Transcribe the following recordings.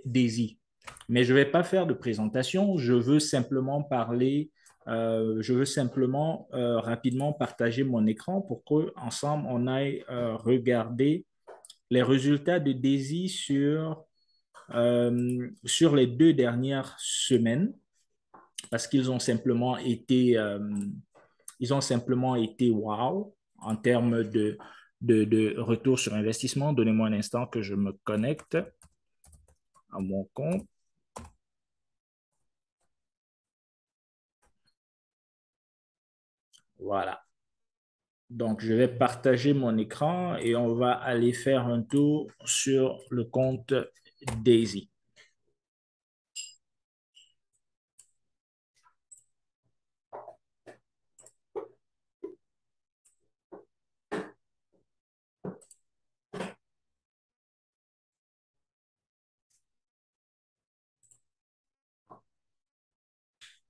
Daisy. Mais je ne vais pas faire de présentation, je veux simplement parler, je veux simplement rapidement partager mon écran pour qu'ensemble on aille regarder les résultats de Daisy sur les 2 dernières semaines parce qu'ils ont simplement été wow en termes de retour sur investissement. Donnez-moi un instant que je me connecte à mon compte. Voilà. Donc, je vais partager mon écran et on va aller faire un tour sur le compte Daisy.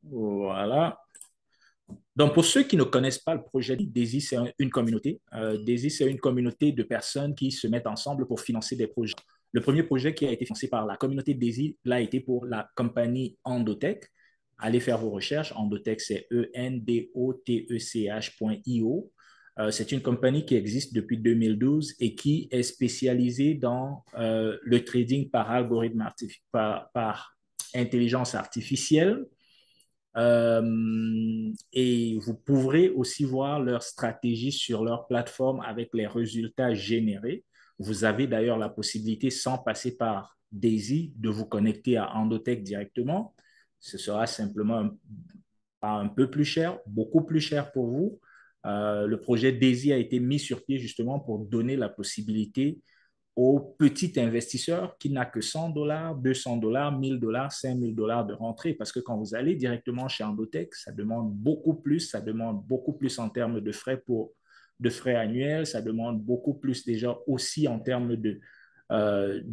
Voilà. Donc, pour ceux qui ne connaissent pas le projet Daisy, c'est une communauté. Daisy, c'est une communauté de personnes qui se mettent ensemble pour financer des projets. Le premier projet qui a été financé par la communauté Daisy l'a été pour la compagnie Endotech. Allez faire vos recherches. Endotech, c'est endotech.io. C'est une compagnie qui existe depuis 2012 et qui est spécialisée dans le trading par algorithme, par intelligence artificielle. Et vous pourrez aussi voir leur stratégie sur leur plateforme avec les résultats générés. Vous avez d'ailleurs la possibilité, sans passer par Daisy, de vous connecter à Endotech directement. Ce sera simplement un peu plus cher, beaucoup plus cher pour vous. Le projet Daisy a été mis sur pied justement pour donner la possibilité au petit investisseur qui n'a que 100 $, 200 $, 1000 $, 5000 $ de rentrée. Parce que quand vous allez directement chez Endotech, ça demande beaucoup plus en termes de frais annuels, ça demande beaucoup plus déjà aussi en termes de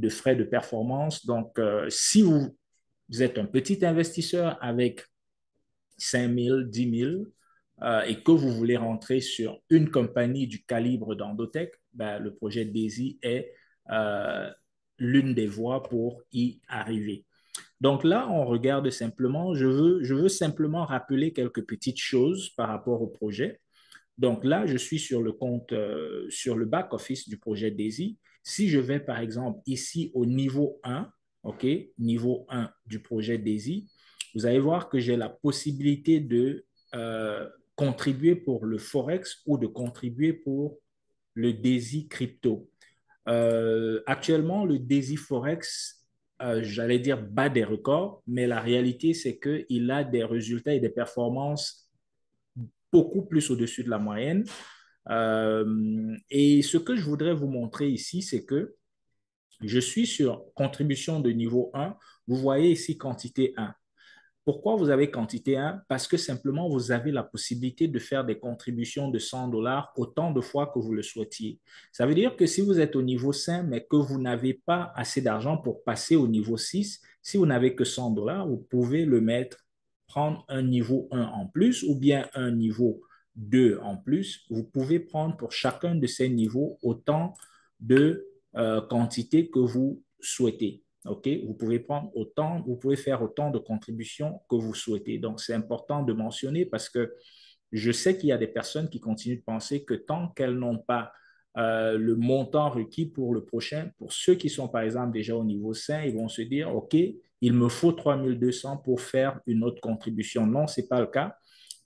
frais de performance. Donc, si vous êtes un petit investisseur avec 5000, 10 000 et que vous voulez rentrer sur une compagnie du calibre d'Endotech, ben, le projet Daisy est euh, l'une des voies pour y arriver. Donc là, on regarde simplement, je veux simplement rappeler quelques petites choses par rapport au projet. Donc là, je suis sur le compte, sur le back-office du projet Daisy. Si je vais par exemple ici au niveau 1, OK, niveau 1 du projet Daisy, vous allez voir que j'ai la possibilité de contribuer pour le Forex ou de contribuer pour le Daisy Crypto. Actuellement, le Daisy Forex, j'allais dire bat des records, mais la réalité, c'est qu'il a des résultats et des performances beaucoup plus au-dessus de la moyenne. Et ce que je voudrais vous montrer ici, c'est que je suis sur contribution de niveau 1. Vous voyez ici quantité 1. Pourquoi vous avez quantité 1? Parce que simplement, vous avez la possibilité de faire des contributions de 100 $ autant de fois que vous le souhaitiez. Ça veut dire que si vous êtes au niveau 5, mais que vous n'avez pas assez d'argent pour passer au niveau 6, si vous n'avez que 100 $, vous pouvez le mettre, prendre un niveau 1 en plus ou bien un niveau 2 en plus. Vous pouvez prendre pour chacun de ces niveaux autant de quantité que vous souhaitez. OK? Vous pouvez prendre autant, vous pouvez faire autant de contributions que vous souhaitez. Donc, c'est important de mentionner parce que je sais qu'il y a des personnes qui continuent de penser que tant qu'elles n'ont pas le montant requis pour le prochain, pour ceux qui sont par exemple déjà au niveau 5, ils vont se dire, OK, il me faut 3200 pour faire une autre contribution. Non, ce n'est pas le cas.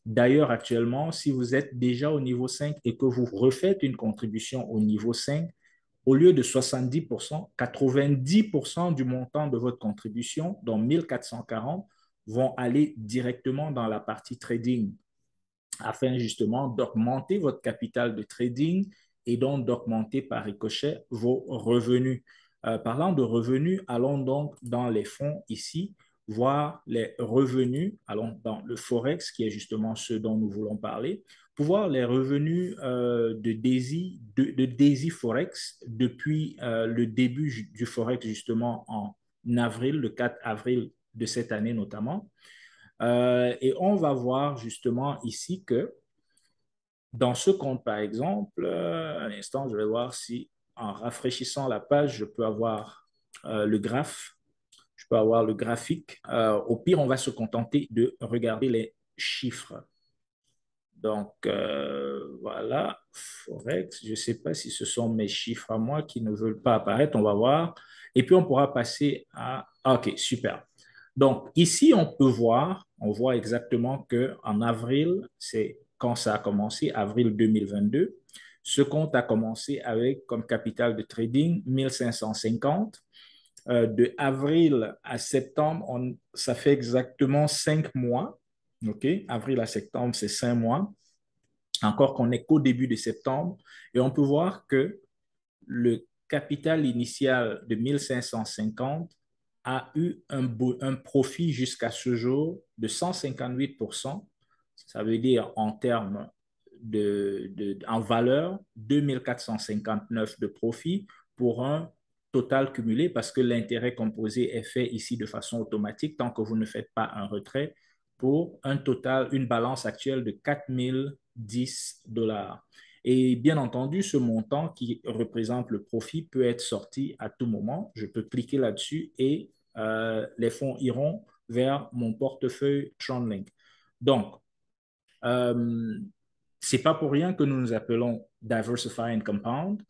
D'ailleurs, actuellement, si vous êtes déjà au niveau 5 et que vous refaites une contribution au niveau 5, au lieu de 70%, 90% du montant de votre contribution, donc 1440, vont aller directement dans la partie trading afin justement d'augmenter votre capital de trading et donc d'augmenter par ricochet vos revenus. Parlant de revenus, allons donc dans les fonds ici, voir les revenus, allons dans le Forex, qui est justement ce dont nous voulons parler, pour voir les revenus de Daisy Forex depuis le début du Forex justement en avril, le 4 avril de cette année notamment. Et on va voir justement ici que dans ce compte, par exemple, un instant, je vais voir si en rafraîchissant la page, je peux avoir le graphe Je peux avoir le graphique. Au pire, on va se contenter de regarder les chiffres. Donc, voilà, Forex. Je ne sais pas si ce sont mes chiffres à moi qui ne veulent pas apparaître. On va voir. Et puis, on pourra passer à... OK, super. Donc, ici, on peut voir, on voit exactement qu'en avril, c'est quand ça a commencé, avril 2022. Ce compte a commencé avec comme capital de trading 1550. De avril à septembre, ça fait exactement 5 mois. OK? Avril à septembre, c'est 5 mois. Encore qu'on n'est qu'au début de septembre. Et on peut voir que le capital initial de 1550 a eu un profit jusqu'à ce jour de 158%. Ça veut dire en termes en valeur, 2459 de profit pour un total cumulé parce que l'intérêt composé est fait ici de façon automatique tant que vous ne faites pas un retrait pour un total, une balance actuelle de 4010 $. Et bien entendu, ce montant qui représente le profit peut être sorti à tout moment. Je peux cliquer là-dessus et les fonds iront vers mon portefeuille TronLink. Donc, euh, c'est pas pour rien que nous nous appelons Diversify and Compound.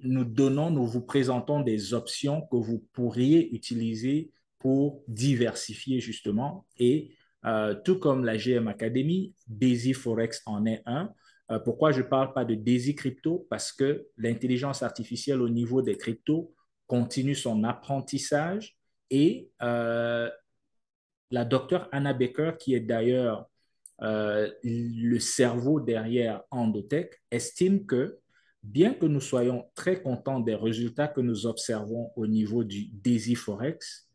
Nous vous présentons des options que vous pourriez utiliser pour diversifier justement. Et tout comme la GM Academy, Daisy Forex en est un. Pourquoi je ne parle pas de Daisy Crypto? Parce que l'intelligence artificielle au niveau des cryptos continue son apprentissage et la docteure Anna Baker, qui est d'ailleurs le cerveau derrière Endotech, estime que bien que nous soyons très contents des résultats que nous observons au niveau du DAISY Forex,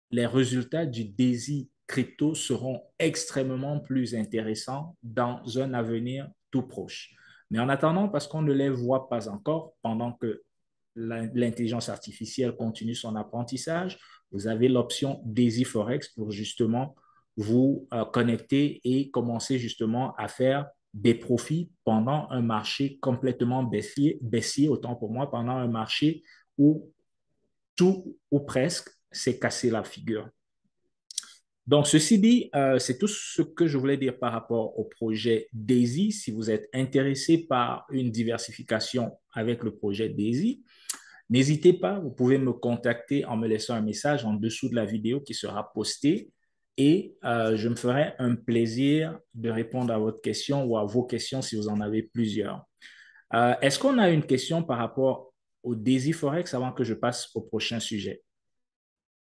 les résultats du DAISY Crypto seront extrêmement plus intéressants dans un avenir tout proche. Mais en attendant, parce qu'on ne les voit pas encore, pendant que l'intelligence artificielle continue son apprentissage, vous avez l'option DAISY Forex pour justement vous connecter et commencer justement à faire des profits pendant un marché complètement baissier, autant pour moi, pendant un marché où tout ou presque s'est cassé la figure. Donc, ceci dit, c'est tout ce que je voulais dire par rapport au projet DAISY. Si vous êtes intéressé par une diversification avec le projet DAISY, n'hésitez pas, vous pouvez me contacter en me laissant un message en dessous de la vidéo qui sera postée et je me ferai un plaisir de répondre à votre question ou à vos questions si vous en avez plusieurs. Est-ce qu'on a une question par rapport au DAISY Forex avant que je passe au prochain sujet?